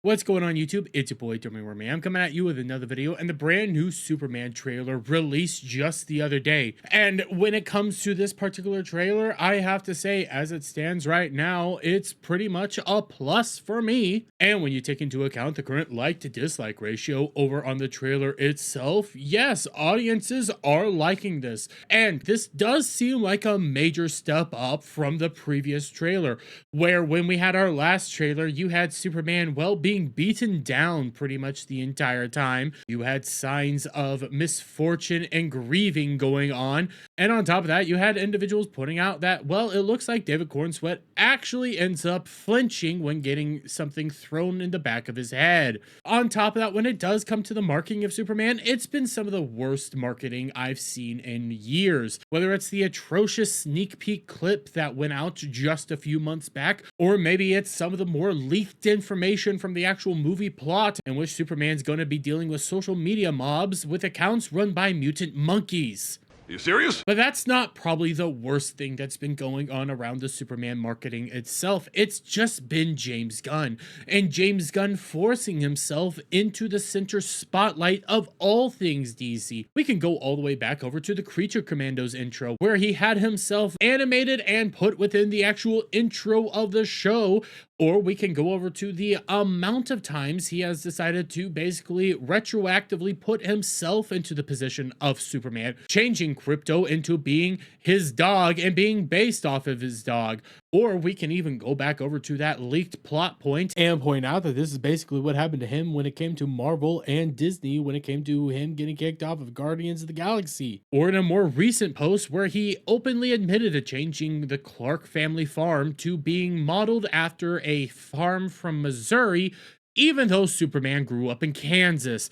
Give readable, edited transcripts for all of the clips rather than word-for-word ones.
What's going on YouTube? It's your boy Domain. I'm coming at you with another video and the brand new Superman trailer released just the other day. And when it comes to this particular trailer, I have to say, as it stands right now, it's pretty much a plus for me. And when you take into account the current like to dislike ratio over on the trailer itself, yes, audiences are liking this. And this does seem like a major step up from the previous trailer, where when we had our last trailer, you had Superman, well, being beaten down pretty much the entire time. You had signs of misfortune and grieving going on. And on top of that, you had individuals pointing out that, well, it looks like David Cornsweet actually ends up flinching when getting something thrown in the back of his head. On top of that, when it does come to the marketing of Superman, it's been some of the worst marketing I've seen in years. Whether it's the atrocious sneak peek clip that went out just a few months back, or maybe it's some of the more leaked information from the actual movie plot in which Superman's going to be dealing with social media mobs with accounts run by mutant monkeys. Are you serious? But that's not probably the worst thing that's been going on around the Superman marketing itself. It's just been James Gunn, and James Gunn forcing himself into the center spotlight of all things DC. We can go all the way back over to the Creature Commandos intro, where he had himself animated and put within the actual intro of the show. Or we can go over to the amount of times he has decided to basically retroactively put himself into the position of Superman, changing Crypto into being his dog and being based off of his dog. Or we can even go back over to that leaked plot point and point out that this is basically what happened to him when it came to Marvel and Disney, when it came to him getting kicked off of Guardians of the Galaxy. Or in a more recent post where he openly admitted to changing the Clark family farm to being modeled after a farm from Missouri, even though Superman grew up in Kansas.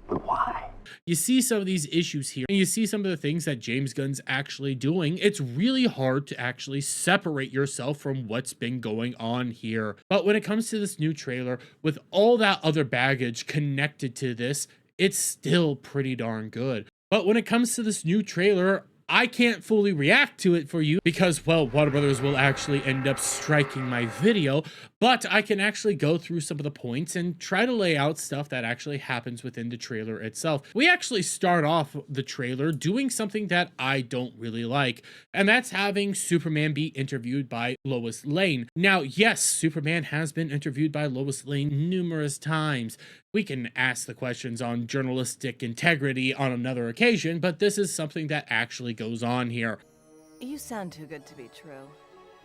Why? You see some of these issues here, and you see some of the things that James Gunn's actually doing. It's really hard to actually separate yourself from what's been going on here. But when it comes to this new trailer, with all that other baggage connected to this, it's still pretty darn good. But when it comes to this new trailer, I can't fully react to it for you because, well, Warner Brothers will actually end up striking my video, but I can actually go through some of the points and try to lay out stuff that actually happens within the trailer itself. We actually start off the trailer doing something that I don't really like, and that's having Superman be interviewed by Lois Lane. Now, yes, Superman has been interviewed by Lois Lane numerous times. We can ask the questions on journalistic integrity on another occasion, but this is something that actually goes on here. You sound too good to be true.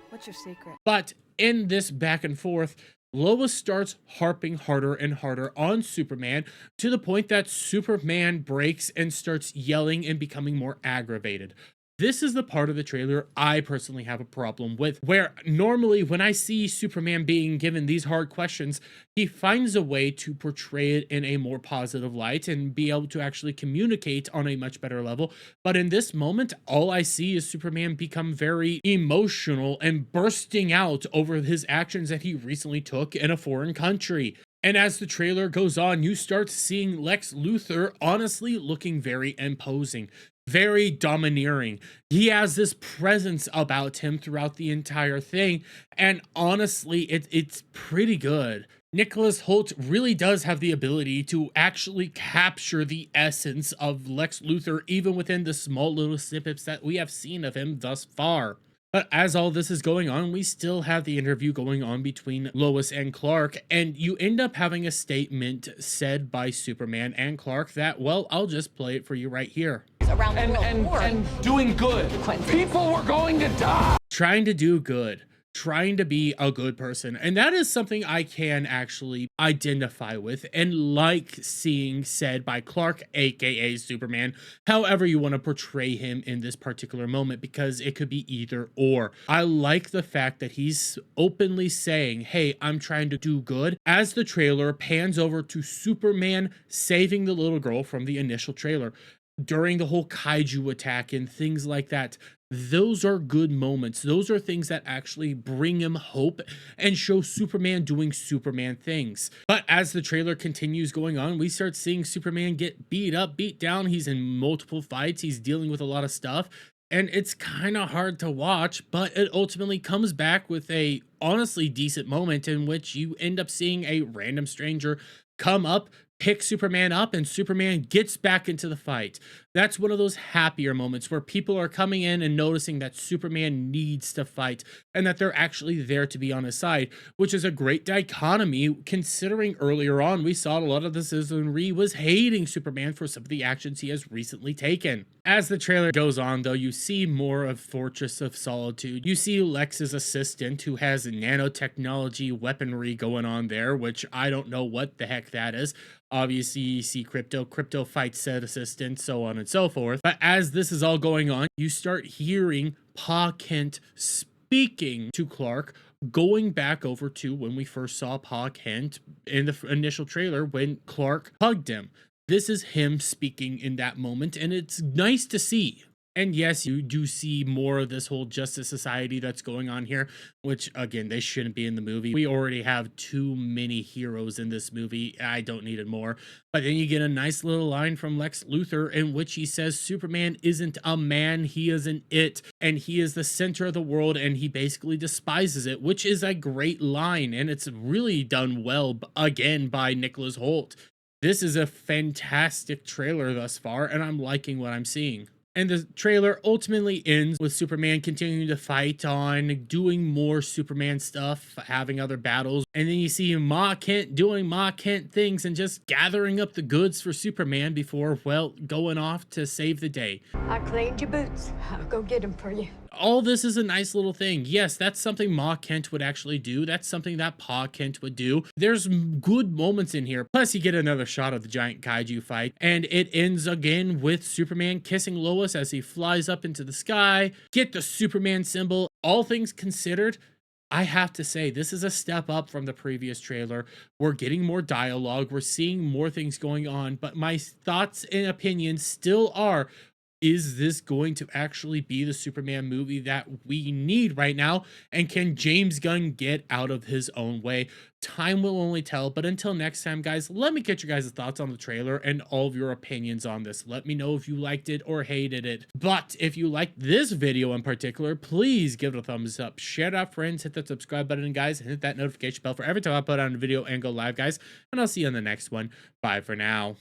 What's your secret? But in this back and forth, Lois starts harping harder and harder on Superman to the point that Superman breaks and starts yelling and becoming more aggravated. This is the part of the trailer I personally have a problem with, where normally when I see Superman being given these hard questions, he finds a way to portray it in a more positive light and be able to actually communicate on a much better level. But in this moment, all I see is Superman become very emotional and bursting out over his actions that he recently took in a foreign country. And as the trailer goes on, you start seeing Lex Luthor honestly looking very imposing, very domineering. He has this presence about him throughout the entire thing, and honestly, it's pretty good. Nicholas Hoult really does have the ability to actually capture the essence of Lex Luthor, even within the small little snippets that we have seen of him thus far. But as all this is going on, we still have the interview going on between Lois and Clark, and you end up having a statement said by Superman and Clark that, well, I'll just play it for you right here. Around the world, and doing good. People were going to die. Trying to do good. Trying to be a good person, and that is something I can actually identify with and like seeing said by Clark, aka Superman, however you want to portray him in this particular moment, because it could be either or. I like the fact that he's openly saying, hey, I'm trying to do good, as the trailer pans over to Superman saving the little girl from the initial trailer during the whole kaiju attack and things like that. Those are good moments. Those are things that actually bring him hope and show Superman doing Superman things. But as the trailer continues going on, we start seeing Superman get beat up, beat down. He's in multiple fights. He's dealing with a lot of stuff. And it's kind of hard to watch, but it ultimately comes back with a honestly decent moment in which you end up seeing a random stranger come up, pick Superman up, and Superman gets back into the fight. That's one of those happier moments where people are coming in and noticing that Superman needs to fight and that they're actually there to be on his side, which is a great dichotomy considering earlier on we saw a lot of the citizenry was hating Superman for some of the actions he has recently taken. As the trailer goes on, though, you see more of Fortress of Solitude. You see Lex's assistant, who has nanotechnology weaponry going on there, which I don't know what the heck that is. Obviously, you see Crypto fights said assistant, so on and so forth. But as this is all going on, you start hearing Pa Kent speaking to Clark, going back over to when we first saw Pa Kent in the initial trailer when Clark hugged him. This is him speaking in that moment, and it's nice to see. And yes, you do see more of this whole Justice Society that's going on here, which again, they shouldn't be in the movie. We already have too many heroes in this movie. I don't need it more. But then you get a nice little line from Lex Luthor in which he says Superman isn't a man, he is an it, and he is the center of the world, and he basically despises it, which is a great line, and it's really done well again by Nicholas Hoult. This is a fantastic trailer thus far, and I'm liking what I'm seeing. And the trailer ultimately ends with Superman continuing to fight on, doing more Superman stuff, having other battles. And then you see Ma Kent doing Ma Kent things and just gathering up the goods for Superman before, well, going off to save the day. I cleaned your boots. I'll go get them for you. All this is a nice little thing. Yes, that's something Ma Kent would actually do. That's something that Pa Kent would do. There's good moments in here. Plus, you get another shot of the giant kaiju fight. And it ends again with Superman kissing Lois as he flies up into the sky. Get the Superman symbol. All things considered, I have to say, this is a step up from the previous trailer. We're getting more dialogue. We're seeing more things going on. But my thoughts and opinions still are, is this going to actually be the Superman movie that we need right now? And can James Gunn get out of his own way? Time will only tell. But until next time, guys, let me get your guys' thoughts on the trailer and all of your opinions on this. Let me know if you liked it or hated it. But if you liked this video in particular, please give it a thumbs up. Share it out, friends. Hit that subscribe button, guys, and hit that notification bell for every time I put out a video and go live, guys. And I'll see you on the next one. Bye for now.